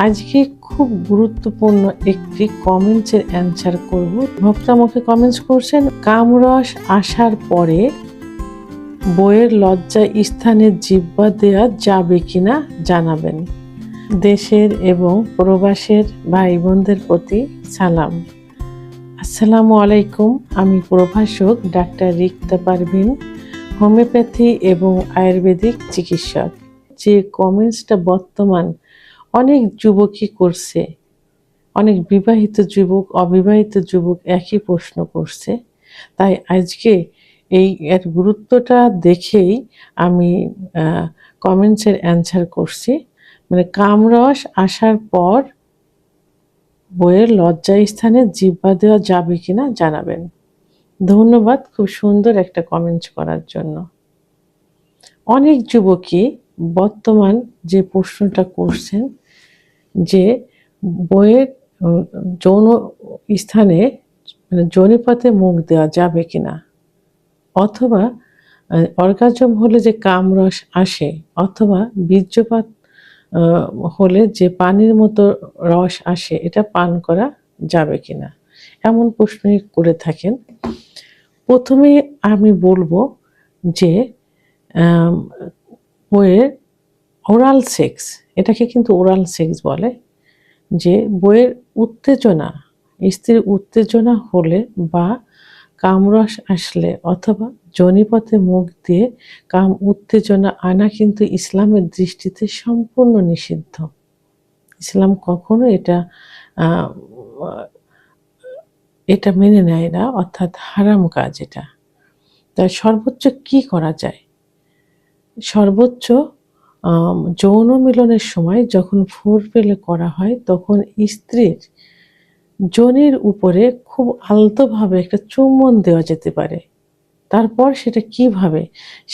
আজকে খুব গুরুত্বপূর্ণ একটি কমেন্টসের অ্যান্সার করব। ভক্ত আমাকে কমেন্টস করছেন, কামরস আসার পরে বইয়ের লজ্জা স্থানে জিহ্বা দেওয়া যাবে কিনা জানাবেন। দেশের এবং প্রবাসের ভাই বোনদের প্রতি সালাম। আসসালামু আলাইকুম। আমি প্রভাষক ডাক্তার রিক্তা পারভিন, হোমিওপ্যাথি এবং আয়ুর্বেদিক চিকিৎসক। যে কমেন্টসটা বর্তমান অনেক যুবকই করছে, অনেক বিবাহিত যুবক অবিবাহিত যুবক একই প্রশ্ন করছে, তাই আজকে এর গুরুত্বটা দেখেই আমি কমেন্টসের অ্যান্সার করছি। মানে কামরস আসার পর বইয়ের লজ্জা স্থানে জিহ্বা দেওয়া যাবে কিনা জানাবেন। ধন্যবাদ খুব সুন্দর একটা কমেন্টস করার জন্য। অনেক যুবকই বর্তমান যে প্রশ্নটা করছেন যে বইয়ের যৌন স্থানে মানে যোনিপথে মুখ দেওয়া যাবে কিনা, অথবা অর্গাজম হলে যে কামরস আসে, অথবা বীর্যপাত হলে যে পানির মতো রস আসে, এটা পান করা যাবে কিনা, এমন প্রশ্নই করে থাকেন। প্রথমে আমি বলবো যে বইয়ের ওরাল সেক্স, এটাকে কিন্তু ওরাল সেক্স বলে, যে বইয়ের উত্তেজনা, স্ত্রীর উত্তেজনা হলে বা কামরস আসলে অথবা যোনিপথে মুখ দিয়ে কাম উত্তেজনা আনা কিন্তু ইসলামের দৃষ্টিতে সম্পূর্ণ নিষিদ্ধ। ইসলাম কখনো এটা মেনে নেয় না, অর্থাৎ হারাম কাজ এটা। তাই সর্বোচ্চ কি করা যায়? সর্বোচ্চ যৌন মিলনের সময় যখন ফোরপ্লে করা হয়, তখন স্ত্রীর যোনির উপরে খুব আলতোভাবে একটা চুম্বন দেওয়া যেতে পারে। তারপর সেটা কিভাবে,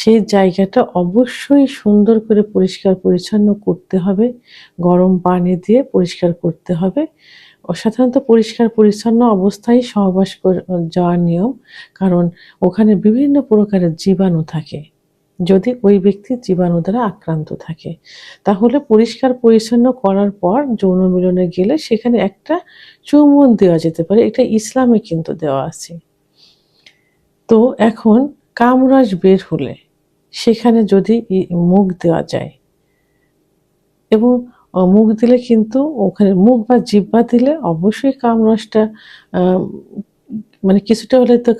সেই জায়গাটা অবশ্যই সুন্দর করে পরিষ্কার পরিচ্ছন্ন করতে হবে, গরম পানি দিয়ে পরিষ্কার করতে হবে। সাধারণত পরিষ্কার পরিচ্ছন্ন অবস্থায় সহবাস যাওয়ার নিয়ম, কারণ ওখানে বিভিন্ন প্রকারের জীবাণু থাকে। যদি ওই ব্যক্তি জীবাণু দ্বারা আক্রান্ত থাকে, তাহলে পরিষ্কার পরিচ্ছন্ন করার পর যৌন মিলনে গেলে সেখানে একটা চুম্বন দেওয়া যেতে পারে। এটা ইসলামে কিন্তু দেওয়া আছে। তো এখন কামরস বের হলে সেখানে যদি মুখ দেওয়া যায়, এবং মুখ দিলে কিন্তু ওখানে মুখ বা জিহ্বা দিলে অবশ্যই কামরসটা মানে কিছুটা হলে তো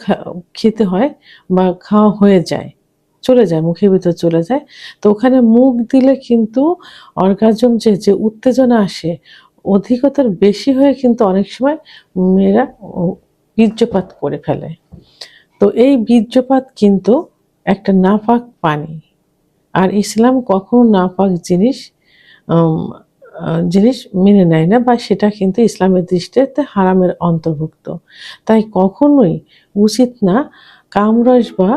খেতে হয় বা খাওয়া হয়ে যায়, চলে যায়, মুখের ভিতর চলে যায়। তো ওখানে মুখ দিলে কিন্তু অর্গাজম যে উত্তেজনা আসে অধিকতার বেশি হয়ে কিন্তু অনেক সময় মেয়েরা বীর্যপাত করে ফেলে। তো এই বীর্যপাত কিন্তু একটা নাপাক পানি, আর ইসলাম কখনো নাপাক জিনিস মেনে নেয় না, বা সেটা কিন্তু ইসলামের দৃষ্টিতে হারামের অন্তর্ভুক্ত। তাই কখনোই উচিত না কামরস বা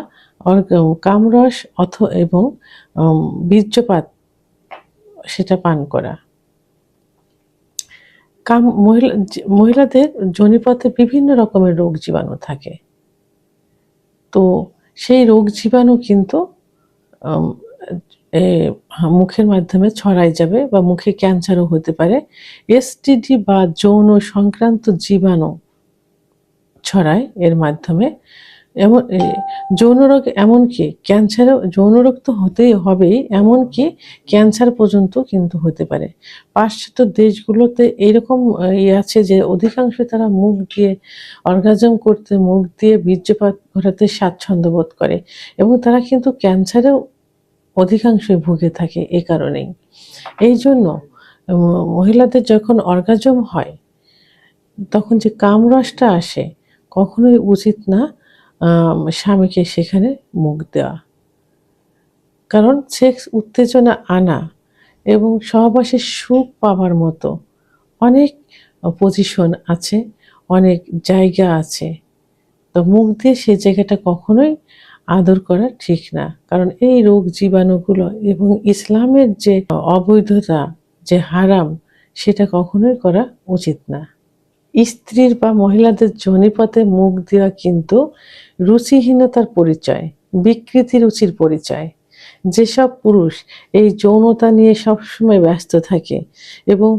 কামরস এবং বীর্যপাত সেটা পান করা। মহিলাদের যোনিপথে বিভিন্ন রকমের রোগ জীবাণু থাকে। তো সেই রোগ জীবাণু কিন্তু মুখের মাধ্যমে ছড়াই যাবে, বা মুখে ক্যান্সারও হতে পারে। এসটিডি বা যৌন সংক্রান্ত জীবাণু ছড়ায় এর মাধ্যমে। এমন যৌন রোগ, এমনকি ক্যান্সারও, যৌন রোগ তো হতেই হবেই, এমনকি ক্যান্সার পর্যন্ত কিন্তু হতে পারে। পাশ্চাত্য দেশগুলোতে এইরকম আছে যে অধিকাংশ তারা মুখ দিয়ে অর্গাজম করতে, মুখ দিয়ে বীর্যপাত ঘটাতে স্বাচ্ছন্দ্য বোধ করে, এবং তারা কিন্তু ক্যান্সারেও অধিকাংশই ভুগে থাকে এ কারণেই। এই জন্য মহিলাদের যখন অর্গাজম হয়, তখন যে কামরসটা আসে, কখনোই উচিত না স্বামীকে সেখানে মুখ দেওয়া। কারণ সেক্স উত্তেজনা আনা এবং সহবাসের সুখ পাওয়ার মতো অনেক পজিশন আছে, অনেক জায়গা আছে। তো মুখ দিয়ে সেই জায়গাটা কখনোই আদর করা ঠিক না, কারণ এই রোগ জীবাণুগুলো এবং ইসলামের যে অবৈধতা, যে হারাম, সেটা কখনোই করা উচিত না। স্ত্রীর বা মহিলাদের যোনিপথে মুখ দেওয়া কিন্তু রুচিহীনতার পরিচয়, বিকৃতি রুচির পরিচয়। যেসব পুরুষ এই যৌনতা নিয়ে সবসময় ব্যস্ত থাকে এবং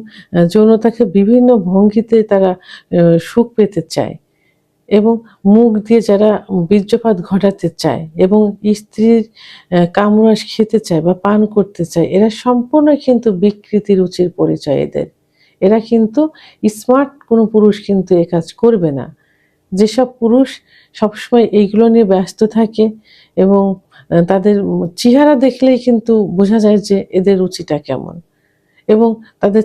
যৌনতাকে বিভিন্ন ভঙ্গিতে তারা সুখ পেতে চায় এবং মুখ দিয়ে যারা বীর্যপাত ঘটাতে চায় এবং স্ত্রীর কামরাস খেতে চায় বা পান করতে চায়, এরা সম্পূর্ণ কিন্তু বিকৃতি রুচির পরিচয় এদের। এরা কিন্তু স্মার্ট কোনো পুরুষ কিন্তু এ কাজ করবে না। যেসব পুরুষ সবসময় এইগুলো নিয়ে ব্যস্ত থাকে এবং তাদের চেহারা দেখলেই কিন্তু বোঝা যায় যে এদের রুচিটা কেমন এবং তাদের